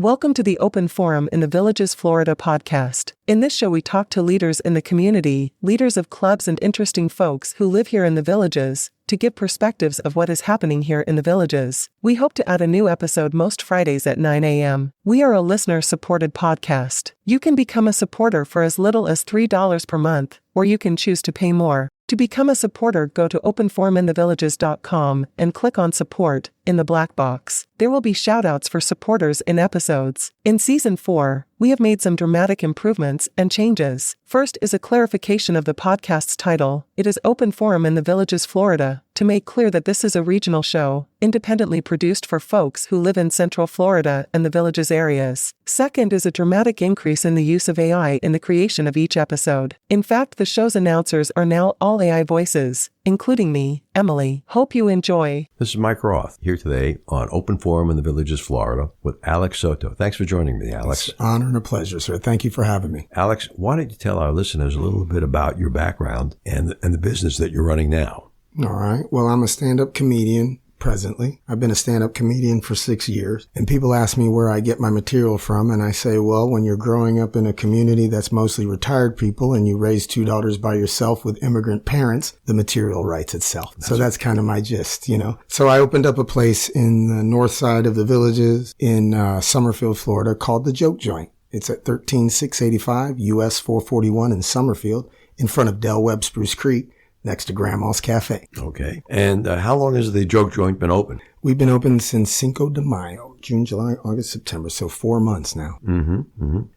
Welcome to the Open Forum in the Villages, Florida podcast. In this show, we talk to leaders in the community, leaders of clubs, and interesting folks who live here in the villages, to give perspectives of what is happening here in the villages. We hope to add a new episode most Fridays at 9 a.m. We are a listener-supported podcast. You can become a supporter for as little as $3 per month, or you can choose to pay more. To become a supporter, go to openforuminthevillages.com and click on Support in the black box. There will be shoutouts for supporters in episodes. In Season 4, we have made some dramatic improvements and changes. First is a clarification of the podcast's title. It is Open Forum in the Villages, Florida, to make clear that this is a regional show, independently produced for folks who live in Central Florida and the Villages areas. Second is a dramatic increase in the use of AI in the creation of each episode. In fact, the show's announcers are now all AI voices, including me, Emily. Hope you enjoy. This is Mike Roth, here today on Open Forum in the Villages, Florida, with Alex Soto. Thanks for joining me, Alex. It's an honor and a pleasure, sir. Thank you for having me. Alex, why don't you tell our listeners a little bit about your background and the business that you're running now? All right. Well, I'm a stand-up comedian presently. I've been a stand-up comedian for 6 years. And people ask me where I get my material from. And I say, well, when you're growing up in a community that's mostly retired people and you raise two daughters by yourself with immigrant parents, the material writes itself. So that's kind of my gist, you know. So I opened up a place in the north side of the Villages in Summerfield, Florida, called The Joke Joint. It's at 13685 US 441 in Summerfield, in front of Del Webb Spruce Creek, next to Grandma's Cafe. Okay. And how long has the Joke Joint been open? We've been open since Cinco de Mayo, June, July, August, September. So 4 months now.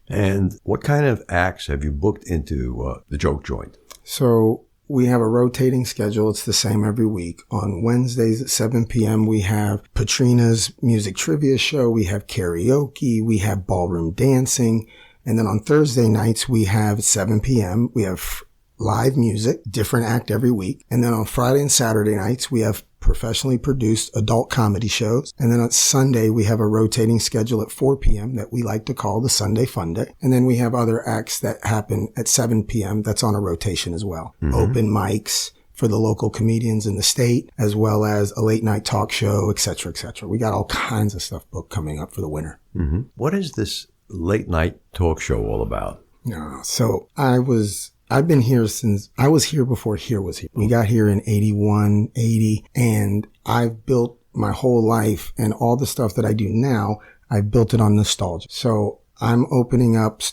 And what kind of acts have you booked into the Joke Joint? So we have a rotating schedule. It's the same every week. On Wednesdays at 7 p.m., we have Patrina's music trivia show. We have karaoke. We have ballroom dancing. And then on Thursday nights, we have 7 p.m., we have live music, different act every week. And then on Friday and Saturday nights, we have professionally produced adult comedy shows. And then on Sunday, we have a rotating schedule at 4 p.m. that we like to call the Sunday Fun Day. And then we have other acts that happen at 7 p.m. that's on a rotation as well. Open mics for the local comedians in the state, as well as a late night talk show, et cetera, et cetera. We got all kinds of stuff booked coming up for the winter. What is this late night talk show all about? So I've been here since I was here before here was here. We got here in 81, 80, and I've built my whole life and all the stuff that I do now, I built it on nostalgia. So I'm opening up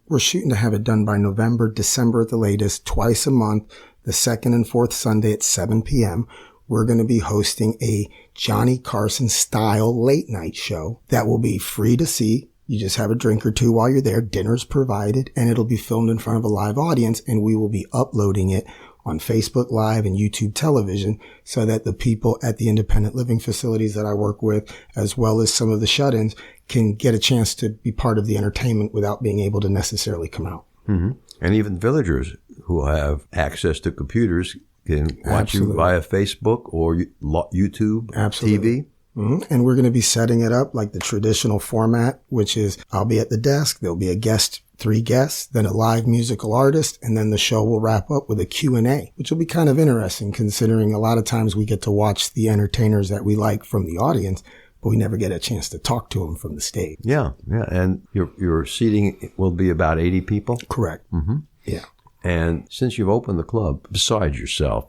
we're shooting to have it done by November, December at the latest, twice a month, the second and fourth Sunday at 7 p.m. We're going to be hosting a Johnny Carson-style late night show that will be free to see. You just have a drink or two while you're there. Dinner's provided, and it'll be filmed in front of a live audience, and we will be uploading it on Facebook Live and YouTube television so that the people at the independent living facilities that I work with, as well as some of the shut-ins, can get a chance to be part of the entertainment without being able to necessarily come out. And even villagers who have access to computers can watch you via Facebook or YouTube, TV. And we're going to be setting it up like the traditional format, which is I'll be at the desk. There'll be a guest, 3 guests, then a live musical artist, and then the show will wrap up with a Q&A, which will be kind of interesting considering a lot of times we get to watch the entertainers that we like from the audience, but we never get a chance to talk to them from the stage. Yeah. And your seating will be about 80 people? Correct. Yeah. And since you've opened the club, besides yourself,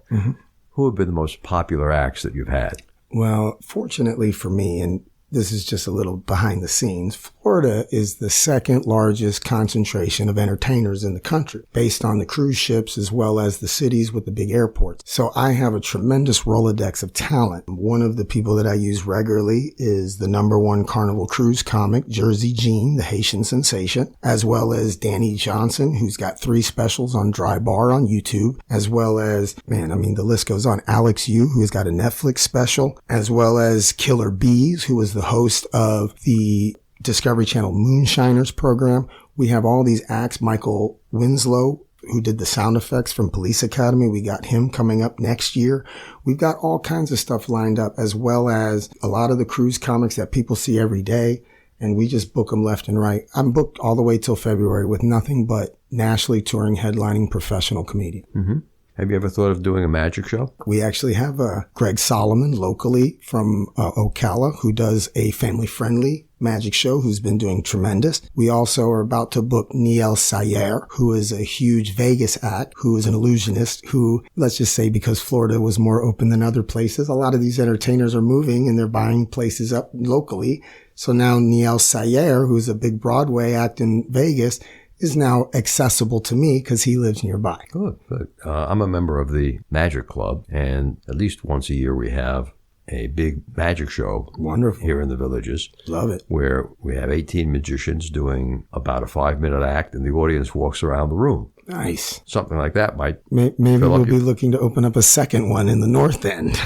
who have been the most popular acts that you've had? Well, fortunately for me, and this is just a little behind the scenes, Florida is the second largest concentration of entertainers in the country, based on the cruise ships as well as the cities with the big airports. So I have a tremendous Rolodex of talent. One of the people that I use regularly is the #1 Carnival Cruise comic, Jersey Jean, the Haitian Sensation, as well as Danny Johnson, who's got 3 specials on Dry Bar on YouTube, as well as, the list goes on, Alex Yu, who's got a Netflix special, as well as Killer Bees, who was the host of the Discovery Channel Moonshiners program. We have all these acts. Michael Winslow, who did the sound effects from Police Academy. We got him coming up next year. We've got all kinds of stuff lined up, as well as a lot of the cruise comics that people see every day. And we just book them left and right. I'm booked all the way till February with nothing but nationally touring, headlining professional comedian. Have you ever thought of doing a magic show? We actually have Greg Solomon locally from Ocala, who does a family-friendly magic show who's been doing tremendous. We also are about to book Neil Sayer, who is a huge Vegas act, who is an illusionist who, let's just say because Florida was more open than other places, a lot of these entertainers are moving and they're buying places up locally. So now Neil Sayer, who's a big Broadway act in Vegas, is now accessible to me because he lives nearby. Good. I'm a member of the Magic Club, and at least once a year we have a big magic show. Wonderful. Here in the Villages. Love it. Where we have 18 magicians doing about a 5-minute act, and the audience walks around the room. Nice. Something like that might Maybe we'll be looking to open up a second one in the North End.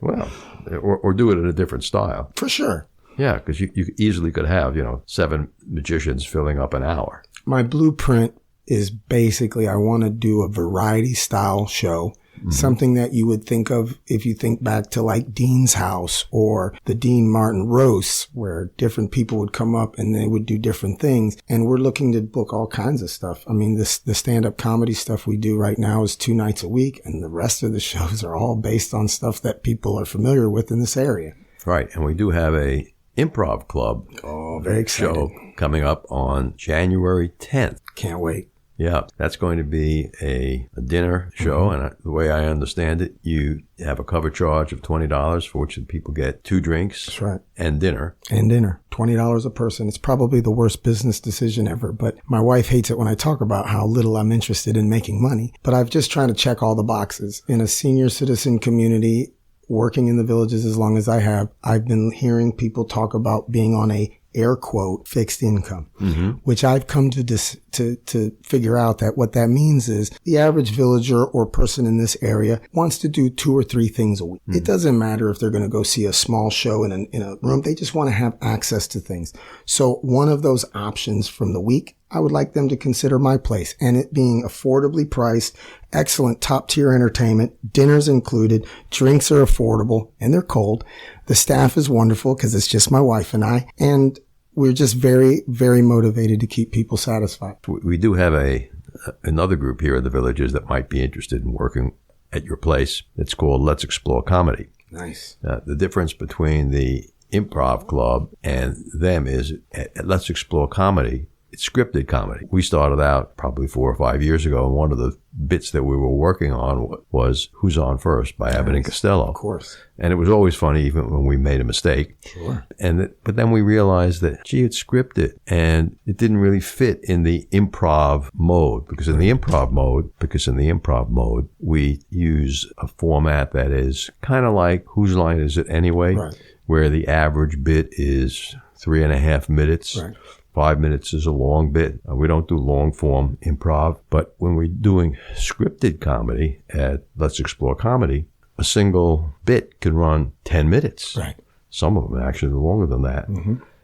Well, or do it in a different style. For sure. Yeah, because you easily could have, 7 magicians filling up an hour. My blueprint is basically I want to do a variety style show, something that you would think of if you think back to like Dean's House or the Dean Martin roasts, where different people would come up and they would do different things. And we're looking to book all kinds of stuff. I mean, the stand-up comedy stuff we do right now is 2 nights a week, and the rest of the shows are all based on stuff that people are familiar with in this area. Right, and we do have a improv club very excited. Show coming up on January 10th. Can't wait. Yeah, that's going to be a dinner show, and the way I understand it, you have a cover charge of $20 for which the people get 2 drinks. That's right. And dinner. $20 a person. It's probably the worst business decision ever, but my wife hates it when I talk about how little I'm interested in making money. But I've just trying to check all the boxes. In a senior citizen community, working in the Villages as long as I have, I've been hearing people talk about being on a air quote fixed income, which I've come to figure out that what that means is the average villager or person in this area wants to do 2 or 3 things a week. It doesn't matter if they're going to go see a small show in a room. They just want to have access to things. So one of those options from the week, I would like them to consider my place, and it being affordably priced, excellent top tier entertainment, dinners included, drinks are affordable and they're cold. The staff is wonderful because it's just my wife and I, and we're just very, very motivated to keep people satisfied. We do have another group here in the Villages that might be interested in working at your place. It's called Let's Explore Comedy. Nice. The difference between the improv club and them is at Let's Explore Comedy, it's scripted comedy. We started out probably 4 or 5 years ago, and one of the bits that we were working on was Who's On First by Abbott and Costello. Of course. And it was always funny even when we made a mistake. Sure. But then we realized that, it's scripted, and it didn't really fit in the improv mode. Because in the improv mode, we use a format that is kind of like Whose Line Is It Anyway? Right. Where the average bit is 3.5 minutes. Right. 5 minutes is a long bit. We don't do long form improv, but when we're doing scripted comedy at Let's Explore Comedy, a single bit can run 10 minutes. Right. Some of them actually longer than that.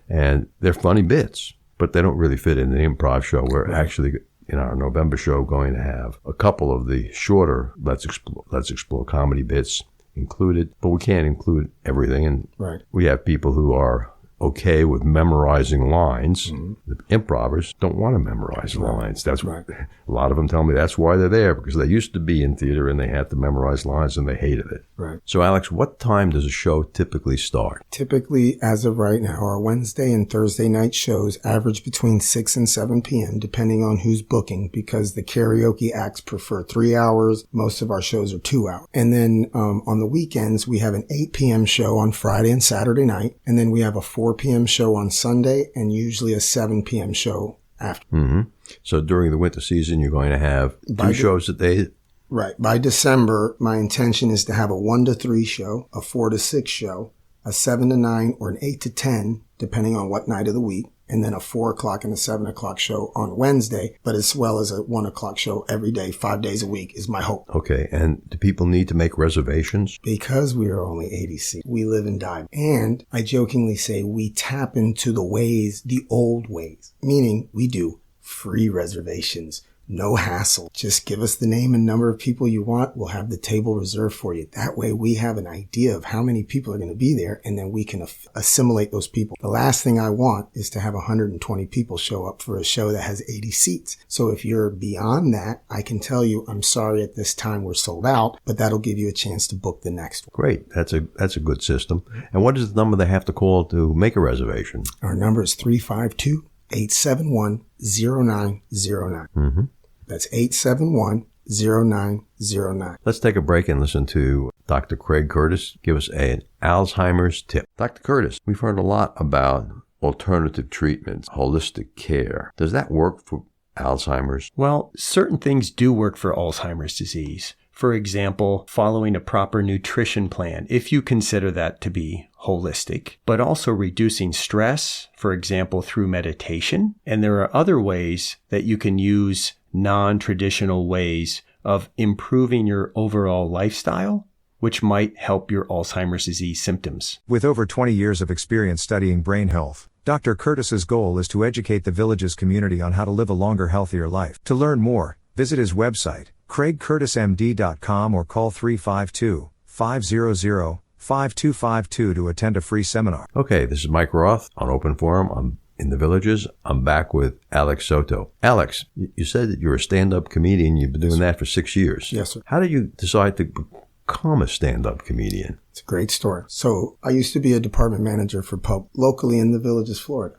And they're funny bits, but they don't really fit in the improv show. We're actually, in our November show, going to have a couple of the shorter Let's Explore Comedy bits included, but we can't include everything. And we have people who are okay with memorizing lines. The improvers don't want to memorize lines. That's what a lot of them tell me that's why they're there, because they used to be in theater and they had to memorize lines and they hated it. Right. So Alex, what time does a show typically start? Typically, as of right now, our Wednesday and Thursday night shows average between 6 and 7 p.m., depending on who's booking, because the karaoke acts prefer 3 hours. Most of our shows are 2 hours. And then on the weekends, we have an 8 p.m. show on Friday and Saturday night. And then we have a 4 p.m. show on Sunday and usually a 7 p.m. show after. So during the winter season, you're going to have 2 shows a day? Right. By December, my intention is to have a 1 to 3 show, a 4 to 6 show, a 7 to 9, or an 8 to 10, depending on what night of the week, and then a 4 o'clock and a 7 o'clock show on Wednesday, but as well as a 1 o'clock show every day, 5 days a week is my hope. Okay. And do people need to make reservations? Because we are only 80 seats, we live and die. And I jokingly say we tap into the old ways, meaning we do free reservations No hassle. Just give us the name and number of people you want. We'll have the table reserved for you. That way we have an idea of how many people are going to be there, and then we can assimilate those people. The last thing I want is to have 120 people show up for a show that has 80 seats. So if you're beyond that, I can tell you, I'm sorry, at this time we're sold out, but that'll give you a chance to book the next one. Great. That's a good system. And what is the number they have to call to make a reservation? Our number is 352-871-0909. Mm-hmm. That's 871-0909. Let's take a break and listen to Dr. Craig Curtis give us an Alzheimer's tip. Dr. Curtis, we've heard a lot about alternative treatments, holistic care. Does that work for Alzheimer's? Well, certain things do work for Alzheimer's disease. For example, following a proper nutrition plan, if you consider that to be holistic, but also reducing stress, for example, through meditation. And there are other ways that you can use non-traditional ways of improving your overall lifestyle, which might help your Alzheimer's disease symptoms. With over 20 years of experience studying brain health, Dr. Curtis's goal is to educate the village's community on how to live a longer, healthier life. To learn more, visit his website, craigcurtismd.com, or call 352-500-5252 to attend a free seminar. Okay, this is Mike Roth on Open Forum. In the Villages. I'm back with Alex Soto. Alex, you said that you're a stand-up comedian. You've been doing that for 6 years. Yes, sir. How did you decide to become a stand-up comedian? It's a great story. So I used to be a department manager for Pub locally in the Villages, Florida.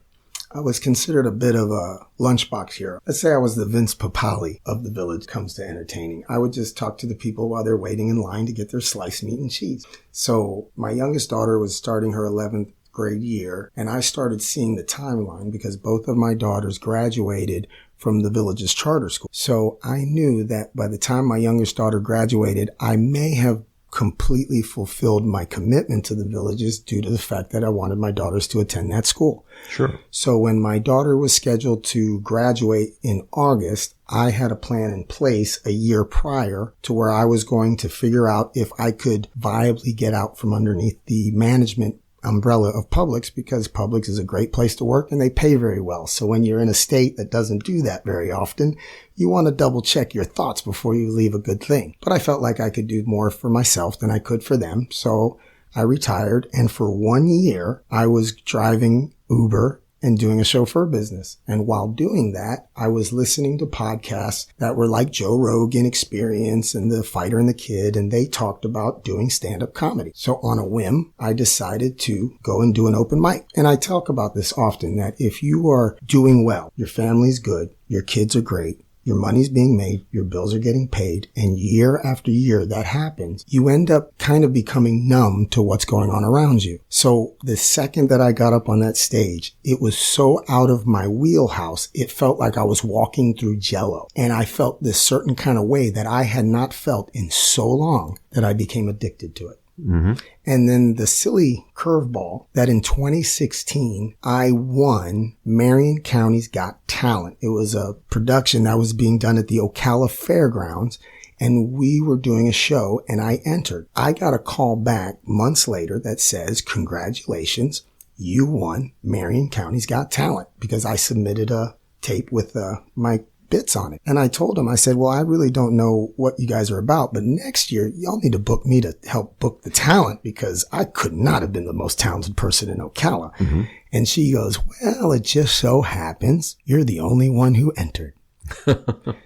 I was considered a bit of a lunchbox hero. Let's say I was the Vince Papale of the village comes to entertaining. I would just talk to the people while they're waiting in line to get their sliced meat and cheese. So my youngest daughter was starting her 11th grade year, and I started seeing the timeline because both of my daughters graduated from the village's charter school. So I knew that by the time my youngest daughter graduated, I may have completely fulfilled my commitment to the Villages due to the fact that I wanted my daughters to attend that school. Sure. So when my daughter was scheduled to graduate in August, I had a plan in place a year prior to where I was going to figure out if I could viably get out from underneath the management umbrella of Publix, because Publix is a great place to work and they pay very well. So when you're in a state that doesn't do that very often, you want to double check your thoughts before you leave a good thing. But I felt like I could do more for myself than I could for them. So I retired, and for 1 year I was driving Uber and doing a chauffeur business. And while doing that, I was listening to podcasts that were like Joe Rogan Experience and The Fighter and the Kid, and they talked about doing stand-up comedy. So on a whim, I decided to go and do an open mic. And I talk about this often, that if you are doing well, your family's good, your kids are great, your money's being made, your bills are getting paid, and year after year that happens, you end up kind of becoming numb to what's going on around you. So the second that I got up on that stage, it was so out of my wheelhouse, it felt like I was walking through Jell-O. And I felt this certain kind of way that I had not felt in so long that I became addicted to it. Mm-hmm. And then the silly curveball that in 2016, I won Marion County's Got Talent. It was a production that was being done at the Ocala Fairgrounds, and we were doing a show, and I entered. I got a call back months later that says, congratulations, you won Marion County's Got Talent, because I submitted a tape with my bits on it. And I told him, I said, well, I really don't know what you guys are about, but next year y'all need to book me to help book the talent, because I could not have been the most talented person in Ocala. Mm-hmm. And she goes, well, it just so happens you're the only one who entered.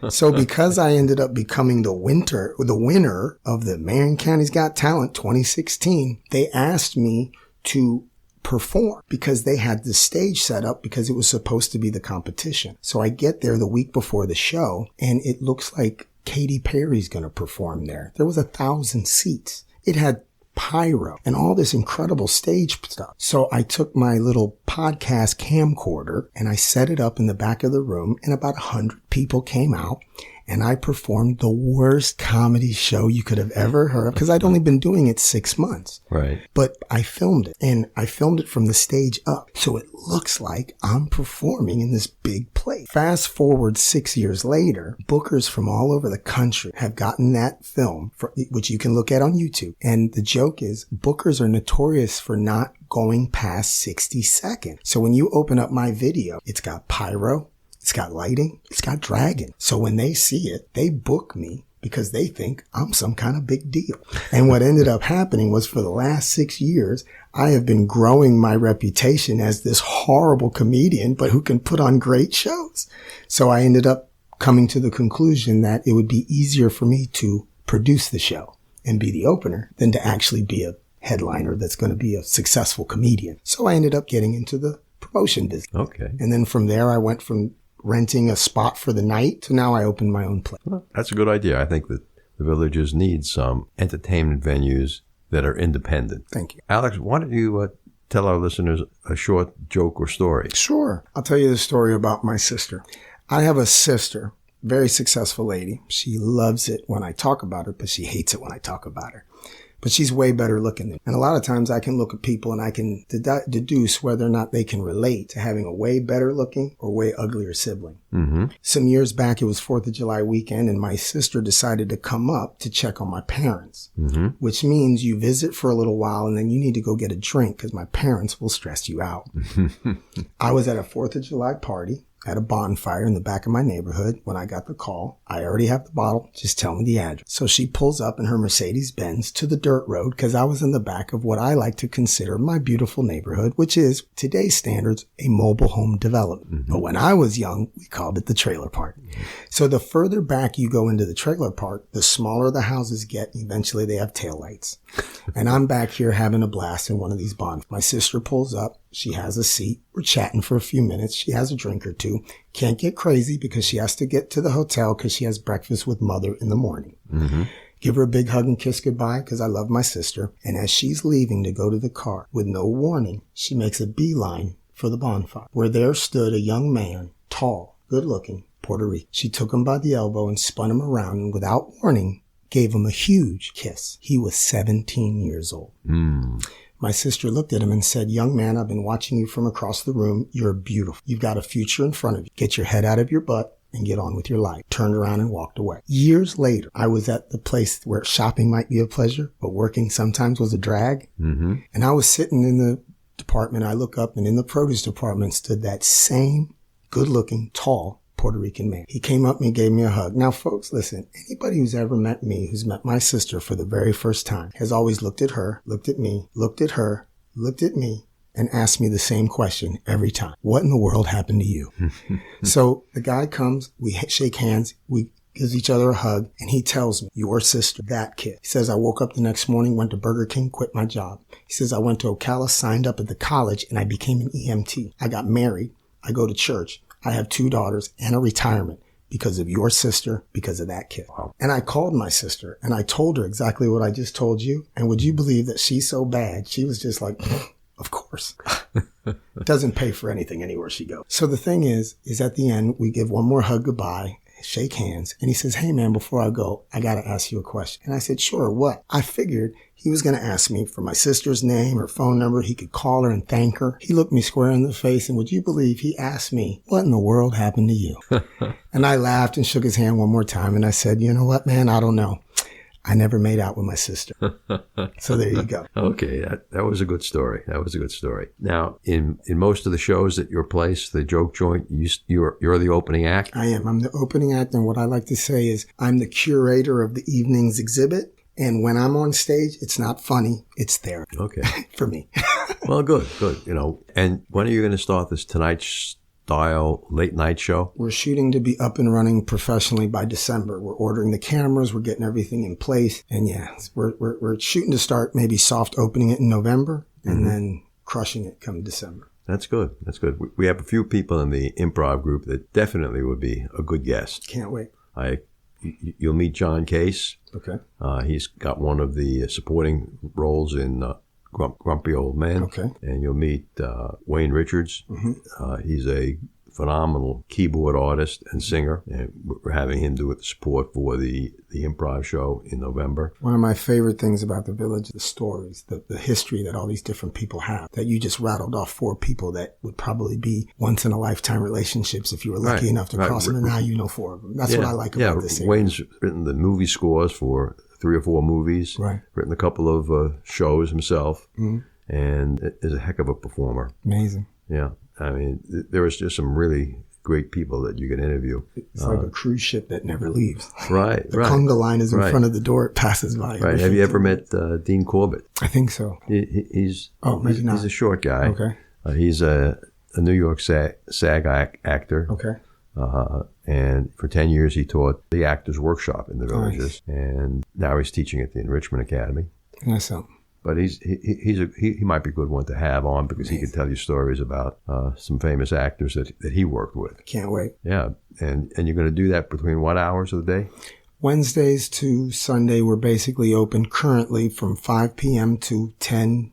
So because I ended up becoming the winner of the Marion County's Got Talent 2016, they asked me to perform because they had the stage set up because it was supposed to be the competition. So I get there the week before the show, and it looks like Katy Perry's going to perform there. There was 1,000 seats. It had pyro and all this incredible stage stuff. So I took my little podcast camcorder and I set it up in the back of the room, and about 100 people came out. And I performed the worst comedy show you could have ever heard of, because I'd only been doing it 6 months. Right. But I filmed it, and I filmed it from the stage up. So it looks like I'm performing in this big place. Fast forward 6 years later, bookers from all over the country have gotten that film, which you can look at on YouTube. And the joke is, bookers are notorious for not going past 60 seconds. So when you open up my video, it's got pyro, It's got lighting. It's got dragon. So when they see it, they book me because they think I'm some kind of big deal. And what ended up happening was for the last 6 years, I have been growing my reputation as this horrible comedian, but who can put on great shows. So I ended up coming to the conclusion that it would be easier for me to produce the show and be the opener than to actually be a headliner that's going to be a successful comedian. So I ended up getting into the promotion business. Okay. And then from there, I went from renting a spot for the night to now I open my own place. Well, that's a good idea. I think that the Villages need some entertainment venues that are independent. Thank you. Alex, why don't you tell our listeners a short joke or story? Sure. I'll tell you the story about my sister. I have a sister, very successful lady. She loves it when I talk about her, but she hates it when I talk about her. But she's way better looking than me. And a lot of times I can look at people and I can deduce whether or not they can relate to having a way better looking or way uglier sibling. Mm-hmm. Some years back, it was 4th of July weekend, and my sister decided to come up to check on my parents, Mm-hmm. which means you visit for a little while and then you need to go get a drink because my parents will stress you out. I was at a 4th of July party at a bonfire in the back of my neighborhood when I got the call. I already have the bottle. Just tell me the address. So she pulls up in her Mercedes-Benz to the dirt road because I was in the back of what I like to consider my beautiful neighborhood, which is today's standards, a mobile home development. Mm-hmm. But when I was young, we called it the trailer park. Mm-hmm. So the further back you go into the trailer park, the smaller the houses get. Eventually they have taillights. And I'm back here having a blast in one of these bonfires. My sister pulls up. She has a seat. We're chatting for a few minutes. She has a drink or two. Can't get crazy because she has to get to the hotel because she has breakfast with mother in the morning. Mm-hmm. Give her a big hug and kiss goodbye because I love my sister. And as she's leaving to go to the car, with no warning, she makes a beeline for the bonfire, where there stood a young man, tall, good-looking, Puerto Rican. She took him by the elbow and spun him around and without warning, gave him a huge kiss. He was 17 years old. Mm. My sister looked at him and said, "Young man, I've been watching you from across the room. You're beautiful. You've got a future in front of you. Get your head out of your butt and get on with your life." Turned around and walked away. Years later, I was at the place where shopping might be a pleasure, but working sometimes was a drag. Mm-hmm. And I was sitting in the department. I look up, and in the produce department stood that same good-looking, tall Puerto Rican man. He came up and he gave me a hug. Now, folks, listen, anybody who's ever met me, who's met my sister for the very first time, has always looked at her, looked at me, looked at her, looked at me, and asked me the same question every time. What in the world happened to you? So the guy comes, we shake hands, we gives each other a hug, and he tells me, "Your sister, that kid." He says, "I woke up the next morning, went to Burger King, quit my job." He says, "I went to Ocala, signed up at the college, and I became an EMT. I got married. I go to church. I have 2 daughters and a retirement because of your sister, because of that kid." Wow. And I called my sister and I told her exactly what I just told you. And would you believe that she's so bad? She was just like, "Of course." Doesn't pay for anything anywhere she goes. So the thing is at the end, we give one more hug goodbye, shake hands. And he says, "Hey man, before I go, I got to ask you a question." And I said, "Sure, what?" I figured he was going to ask me for my sister's name or phone number. He could call her and thank her. He looked me square in the face, and would you believe he asked me, "What in the world happened to you?" And I laughed and shook his hand one more time. And I said, "You know what, man? I don't know. I never made out with my sister." So there you go. Okay, that was a good story. That was a good story. Now, in most of the shows at your place, the joke joint, you're the opening act? I am. I'm the opening act, and what I like to say is I'm the curator of the evening's exhibit. And when I'm on stage, it's not funny. It's therapy. Okay. For me. Well, good. And when are you going to start this Tonight Style late night show? We're shooting to be up and running professionally by December. We're ordering the cameras. We're getting everything in place. And yeah, we're shooting to start maybe soft opening it in November and then crushing it come December. That's good. That's good. We have a few people in the improv group that definitely would be a good guest. Can't wait. You'll meet John Case. Okay. He's got one of the supporting roles in Grumpy Old Man. Okay. And you'll meet Wayne Richards. Mm-hmm. He's a phenomenal keyboard artist and singer, and we're having him do it support for the improv show in November. One of my favorite things about the Village, the stories, the history that all these different people have, that you just rattled off 4 people that would probably be once-in-a-lifetime relationships if you were lucky enough to cross them, and now you know 4 of them. That's what I like about this area. Wayne's written the movie scores for 3 or 4 movies, right. Written a couple of shows himself, mm-hmm. and is a heck of a performer. Amazing. Yeah. I mean, there was just some really great people that you can interview. It's like a cruise ship that never leaves. Right, The right. conga line is in Right. front of the door. It passes by. Right. Have you ever met Dean Corbett? I think so. He's maybe not. He's a short guy. Okay. He's a New York SAG actor. Okay. And for 10 years, he taught the Actors Workshop in the Villages. And now he's teaching at the Enrichment Academy. That's something. But he might be a good one to have on because he can tell you stories about some famous actors that he worked with. Can't wait. Yeah. And you're going to do that between what hours of the day? Wednesdays to Sunday, we're basically open currently from 5 p.m. to 10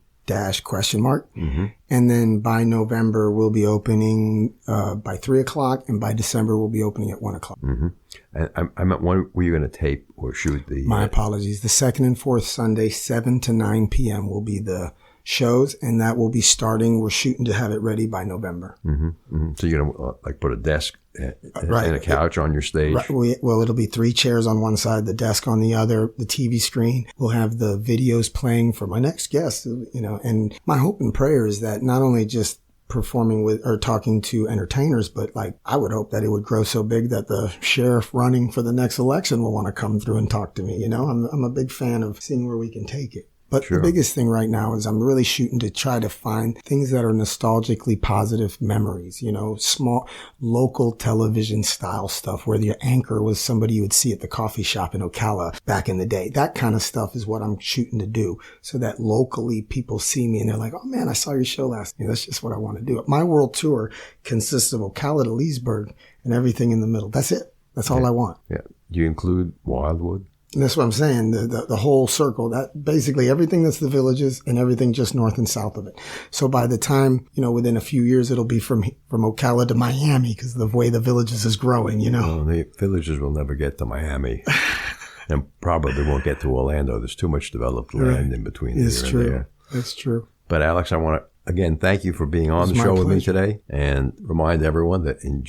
question mark. Mm-hmm. And then by November, we'll be opening by 3 o'clock. And by December, we'll be opening at 1 o'clock. Mm-hmm. And I meant, when were you going to tape or shoot the... My apologies. The second and fourth Sunday, 7 to 9 p.m. will be the shows. And that will be starting. We're shooting to have it ready by November. Mm-hmm. Mm-hmm. So you're going to like put a desk Right. and a couch on your stage? Right. Well, it'll be 3 chairs on one side, the desk on the other, the TV screen. We'll have the videos playing for my next guest, and my hope and prayer is that not only just performing with or talking to entertainers, but like I would hope that it would grow so big that the sheriff running for the next election will want to come through and talk to me. I'm a big fan of seeing where we can take it. But Sure. The biggest thing right now is I'm really shooting to try to find things that are nostalgically positive memories, small local television style stuff where your anchor was somebody you would see at the coffee shop in Ocala back in the day. That kind of stuff is what I'm shooting to do so that locally people see me and they're like, oh man, I saw your show last night. That's just what I want to do. My world tour consists of Ocala to Leesburg and everything in the middle. That's it. That's all I want. Yeah. Do you include Wildwood? And that's what I'm saying. The whole circle, that basically everything that's the Villages and everything just north and south of it. So by the time, within a few years, it'll be from Ocala to Miami because of the way the Villages is growing, Well, the Villages will never get to Miami and probably won't get to Orlando. There's too much developed land in between It's here true. and there. It's true. But Alex, I want to, again, thank you for being on the my show with me pleasure. today and remind everyone that on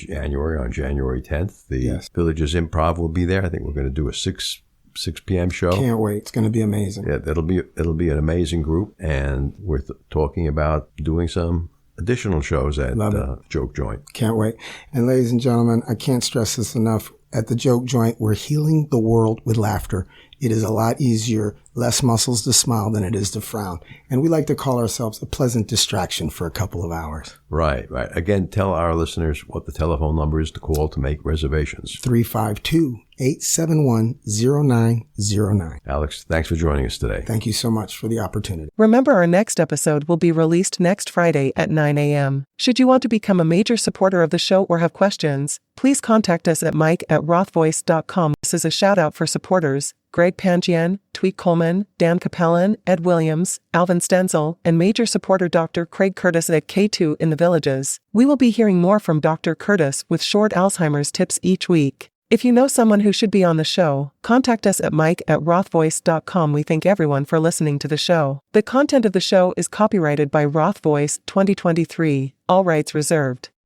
January 10th, the Yes. Villages Improv will be there. I think we're going to do a 6 p.m. show. Can't wait. It's going to be amazing. Yeah, it'll be an amazing group, and we're talking about doing some additional shows at Joke Joint. Can't wait. And ladies and gentlemen, I can't stress this enough. At the Joke Joint, we're healing the world with laughter. It is a lot easier, less muscles to smile than it is to frown. And we like to call ourselves a pleasant distraction for a couple of hours. Right. Again, tell our listeners what the telephone number is to call to make reservations. 352-871-0909. Alex, thanks for joining us today. Thank you so much for the opportunity. Remember, our next episode will be released next Friday at 9 a.m. Should you want to become a major supporter of the show or have questions, please contact us at mike@rothvoice.com. This is a shout out for supporters Greg Pangian, Tweet Coleman, Dan Capellan, Ed Williams, Alvin Stenzel, and major supporter Dr. Craig Curtis at K2 in the Villages. We will be hearing more from Dr. Curtis with short Alzheimer's tips each week. If you know someone who should be on the show, contact us at mike@rothvoice.com. We thank everyone for listening to the show. The content of the show is copyrighted by Roth Voice 2023, all rights reserved.